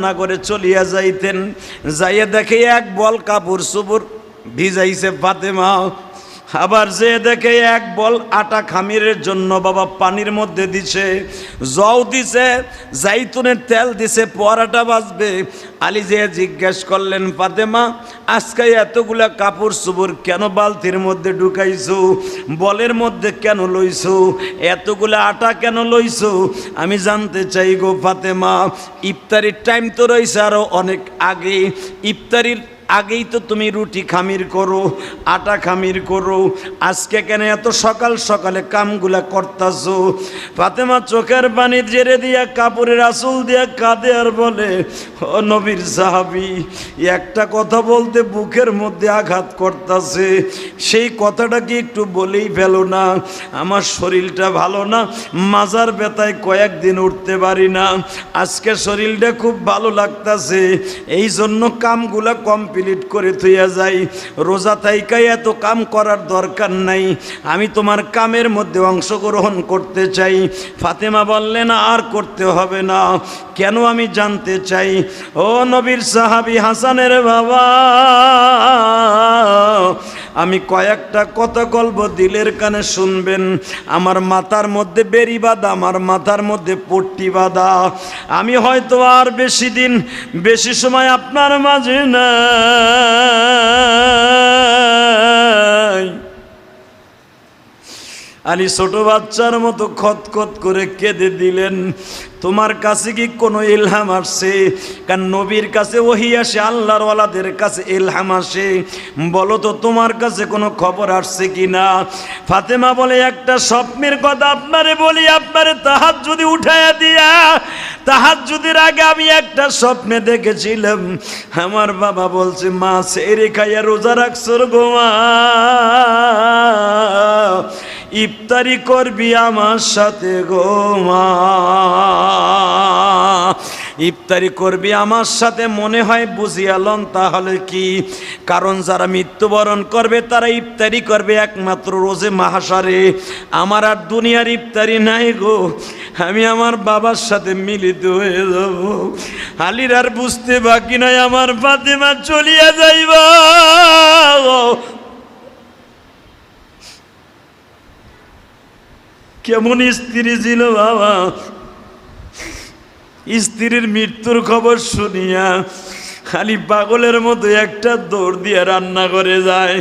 না করে চলিয়া যাইতেন। যাইয়া দেখে এক বল কাপড় চোপড় ভিজাইছে ফাতেমা, আবার যে দেখে এক বল আটা খামিরের জন্য বাবা পানির মধ্যে দিছে, জও দিছে, জাইতুনের তেল দিছে, পরাটা বাজবে। আলী যে জিজ্ঞেস করলেন, ফাতেমা আজকে এতগুলা কাপড় চোপড় কেন বালতির মধ্যে ঢুকাইছো, বলের মধ্যে কেন লইছো, এতগুলা আটা কেন লইছো? আমি জানতে চাই গো ফাতেমা, ইফতারির টাইম তো রয়েছে আরো অনেক আগে, ইফতারির আগেই তো তুমি রুটি খামির করো, আটা খামির করো, আজকে কেন এত সকাল সকালে কামগুলা করতাছো? ফাতেমা চোখের পানি জেরে দিয়া কাপড়ের আঁচল দিয়া কাঁদে আর বলে, ও নবীর সাহাবী, একটা কথা বলতে বুকের মধ্যে আঘাত করতাছে, সেই কথাটা কি একটু বলেই ফেলো না? আমার শরীরটা ভালো না, মাজার ব্যথায় কয়েকদিন উঠতে পারি না, আজকে শরীরটা খুব ভালো লাগতাছে, এই জন্য কামগুলা কমপ্লিট করে থইয়া যাই। রোজা থাইকাই এত কাম করার দরকার নাই, আমি তোমার কামের মধ্যে অংশগ্রহণ করতে চাই। ফাতেমা বললেন, আর করতে হবে না। কেন? আমি জানতে চাই। ও নবীর সাহাবী হাসানের বাবা, আমি কয়েকটা কথা বলবো, দিলের কানে শুনবেন। আমার মাথার মধ্যে বেরি বাঁধা, আমার মাথার মধ্যে পট্টি বাঁধা, আমি হয়তো আর বেশি দিন বেশি সময় আপনার মাঝে নাই। আলী ছোট বাচ্চার মতো খতখত করে কেঁদে দিলেন। তোমার কাছে কি কোনো ইলহাম আসছে? কারণ নবীর কাছে ওহী আসে, আল্লাহর ওয়ালাদের কাছে ইলহাম আসে, বলো তো তোমার কাছে কোনো খবর আসছে কি না? ফাতেমা বলে, একটা স্বপ্নের কথা আপনারে বলি, আপনারে তাহাজ্জুদে উঠাইয়া দিয়া, তাহাজ্জুদের আগে আমি একটা স্বপ্নে দেখেছিলাম, আমার বাবা বলছে, মা সেরে খাইয়া রোজা রাখছো গো মা, ইফতারি করবি আমার সাথে গো মা, ইফতারি করবি আমার সাথে। মনে হয় বুঝিয়ালন তাহলে কি? কারণ যারা মৃত্যুবরণ করবে তারা ইফতারি করবে একমাত্র রোজে মাহশারে, আমার আর দুনিয়ার ইফতারি নাই গো, আমি আমার বাবার সাথে মিলিত হয়ে যাব। আলীর আর বুঝতে বাকি নয়, আমার ফাতেমা চলিয়া যাইবা। কেমন স্ত্রী ছিল বাবা, স্ত্রীর মৃত্যুর খবর শুনিয়া খালি পাগলের মতো একটা দৌড় দিয়ে রান্না করে যায়।